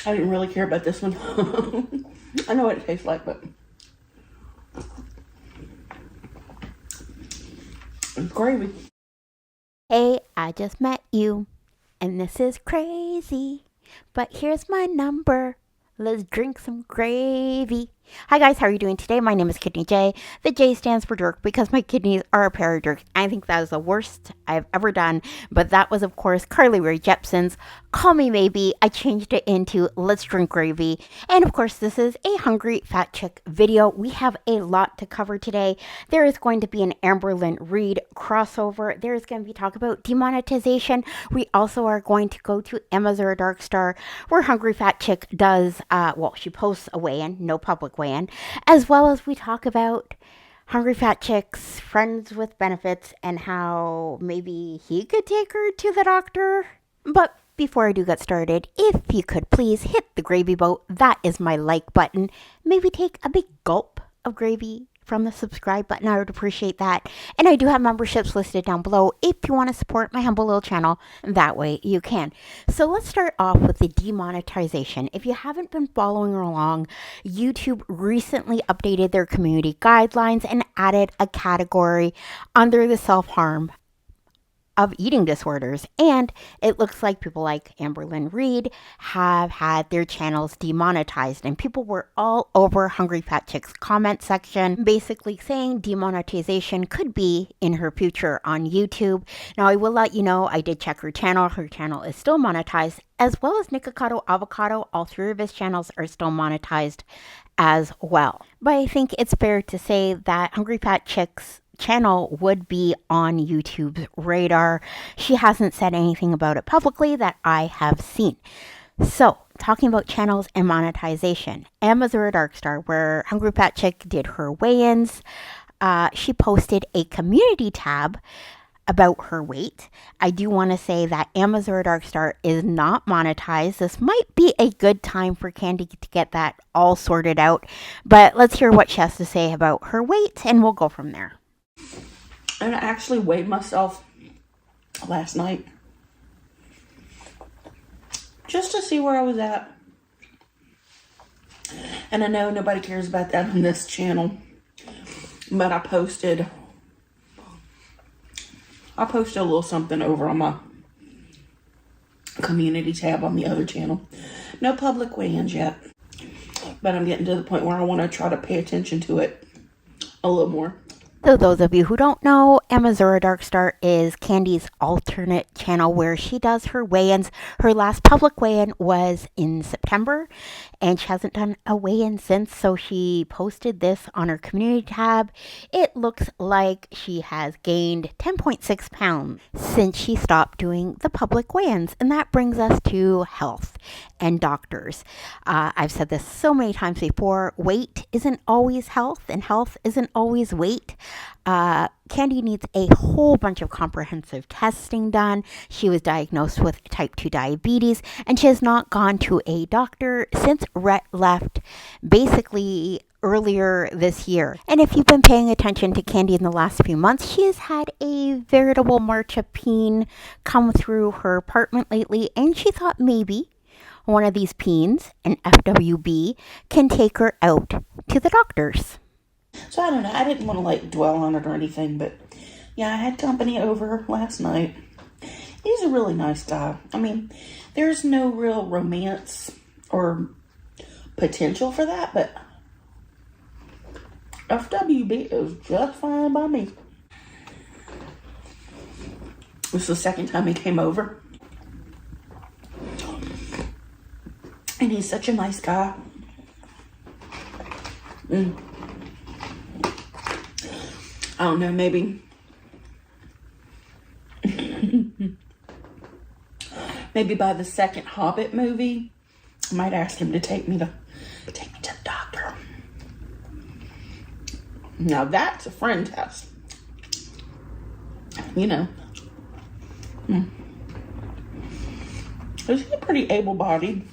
I didn't really care about this one. I know what it tastes like, but it's gravy. Hey, I just met you, and this is crazy, but here's my number. Let's drink some gravy. Hi guys, how are you doing today? My name is Kidneyjay. The J stands for jerk because my kidneys are a pair of jerks. I think that is the worst I've ever done, but that was of course Carly Rae Jepsen's Call Me Maybe. I changed it into Let's Drink Gravy. And of course this is a Hungry Fatchick video. We have a lot to cover today. There is going to be an Amberlynn Reid crossover. There is going to be talk about demonetization. We also are going to go to Emma Zura Darkstar, where Hungry Fatchick does, she posts a weigh-in, no public weigh-in, as well as we talk about Hungry Fatchick's friends with benefits and how maybe he could take her to the doctor. But before I do get started, if you could please hit the gravy boat, that is my like button. Maybe take a big gulp of gravy from the subscribe button. I would appreciate that. And I do have memberships listed down below if you want to support my humble little channel. That way you can. So let's start off with the demonetization. If you haven't been following along, YouTube recently updated their community guidelines and added a category under the self-harm of eating disorders, and it looks like people like Amberlynn Reid have had their channels demonetized, and people were all over Hungry Fatchick's comment section basically saying demonetization could be in her future on YouTube. Now I will let you know I did check her channel is still monetized, as well as Nikocado Avocado. All three of his channels are still monetized as well. But I think it's fair to say that Hungry Fatchick's channel would be on YouTube's radar. She hasn't said anything about it publicly that I have seen. So, talking about channels and monetization, Emma Zura Darkstar, where Hungry Fatchick did her weigh-ins, she posted a community tab about her weight. I do want to say that Emma Zura Darkstar is not monetized. This might be a good time for Candy to get that all sorted out, but let's hear what she has to say about her weight and we'll go from there. And I actually weighed myself last night just to see where I was at. And I know nobody cares about that on this channel, but I posted a little something over on my community tab on the other channel. No public weigh-ins yet, but I'm getting to the point where I want to try to pay attention to it a little more. So those of you who don't know, Emma Zura Darkstar is Candy's alternate channel where she does her weigh-ins. Her last public weigh-in was in September, and she hasn't done a weigh-in since, so she posted this on her community tab. It looks like she has gained 10.6 pounds since she stopped doing the public weigh-ins, and that brings us to health and doctors. I've said this so many times before, weight isn't always health, and health isn't always weight. Candy needs a whole bunch of comprehensive testing done. She was diagnosed with type 2 diabetes, and she has not gone to a doctor since Rhett left basically earlier this year. And if you've been paying attention to Candy in the last few months, she has had a veritable march of peen come through her apartment lately, and she thought maybe one of these peens, an FWB, can take her out to the doctors. So I don't know, I didn't want to dwell on it or anything, but yeah, I had company over last night. He's a really nice guy. I mean, there's no real romance or potential for that, but FWB is just fine by me. This is the second time he came over. And he's such a nice guy. I don't know, maybe by the second Hobbit movie, I might ask him to take me to the doctor. Now that's a friend test. You know. He's pretty able-bodied.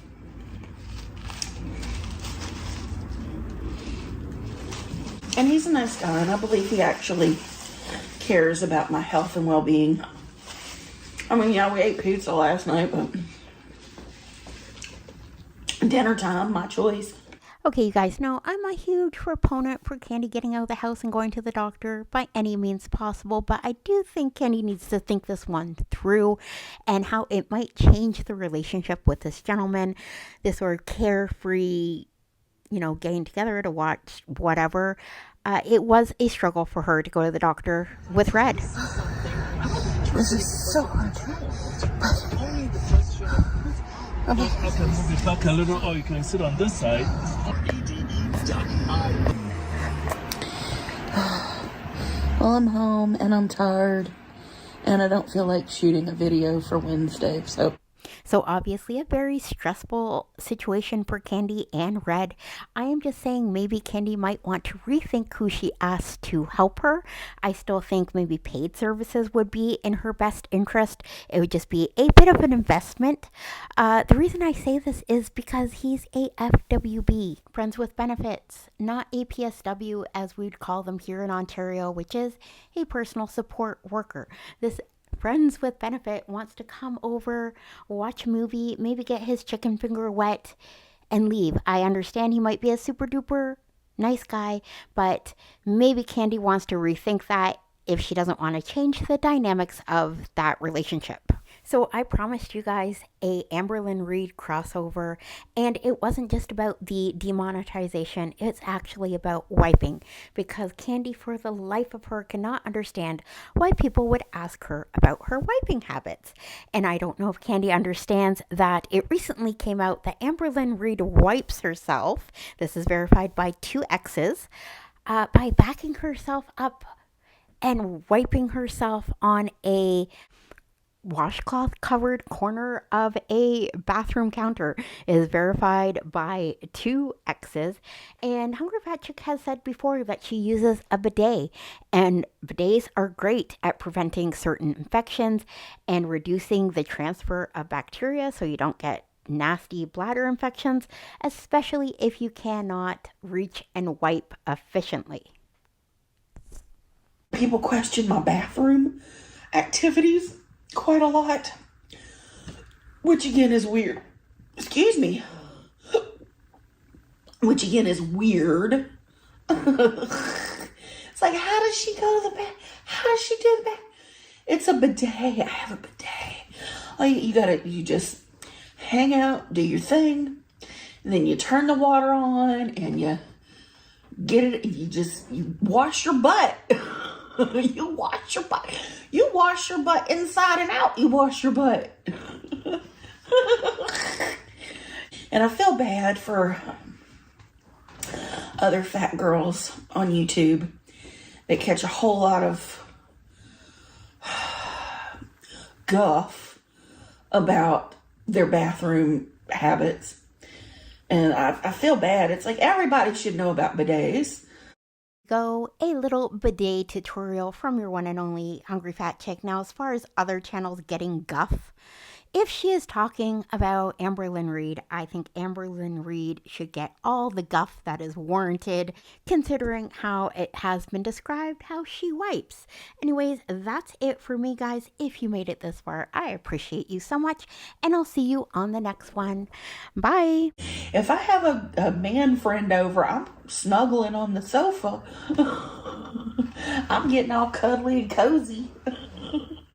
And he's a nice guy, and I believe he actually cares about my health and well-being. I mean, yeah, we ate pizza last night, but dinner time, my choice. Okay, you guys know I'm a huge proponent for Candy getting out of the house and going to the doctor by any means possible, but I do think Candy needs to think this one through and how it might change the relationship with this gentleman, this sort of carefree, getting together to watch whatever. It was a struggle for her to go to the doctor with Red. This is so hard. I can move it back a little, or you can sit on this side. Well, I'm home and I'm tired and I don't feel like shooting a video for Wednesday, So obviously a very stressful situation for Candy and Red. I am just saying maybe Candy might want to rethink who she asked to help her. I still think maybe paid services would be in her best interest. It would just be a bit of an investment. The reason I say this is because he's a FWB, Friends with Benefits, not a PSW as we'd call them here in Ontario, which is a personal support worker. This Friends with Benefit wants to come over, watch a movie, maybe get his chicken finger wet, and leave. I understand he might be a super duper nice guy, but maybe Candy wants to rethink that if she doesn't want to change the dynamics of that relationship. So I promised you guys a Amberlynn Reid crossover, and it wasn't just about the demonetization, it's actually about wiping, because Candy for the life of her cannot understand why people would ask her about her wiping habits. And I don't know if Candy understands that it recently came out that Amberlynn Reid wipes herself, this is verified by 2 exes, by backing herself up and wiping herself on a washcloth covered corner of a bathroom counter. Is verified by 2 exes. And Hungry Fatchick has said before that she uses a bidet, and bidets are great at preventing certain infections and reducing the transfer of bacteria so you don't get nasty bladder infections, especially if you cannot reach and wipe efficiently. People question my bathroom activities quite a lot, which again is weird. Excuse me. Which again is weird. It's like, how does she go to the bath? How does she do the bath? It's a bidet. I have a bidet. You just hang out, do your thing, and then you turn the water on and you get it. You wash your butt. You wash your butt. You wash your butt inside and out. You wash your butt. And I feel bad for other fat girls on YouTube that catch a whole lot of guff about their bathroom habits. And I feel bad. It's like everybody should know about bidets. Go a little bidet tutorial from your one and only Hungry Fatchick. Now, as far as other channels getting guff, if she is talking about Amberlynn Reid, I think Amberlynn Reid should get all the guff that is warranted, considering how it has been described how she wipes. Anyways, that's it for me, guys. If you made it this far, I appreciate you so much, and I'll see you on the next one. Bye. If I have a man friend over, I'm snuggling on the sofa. I'm getting all cuddly and cozy.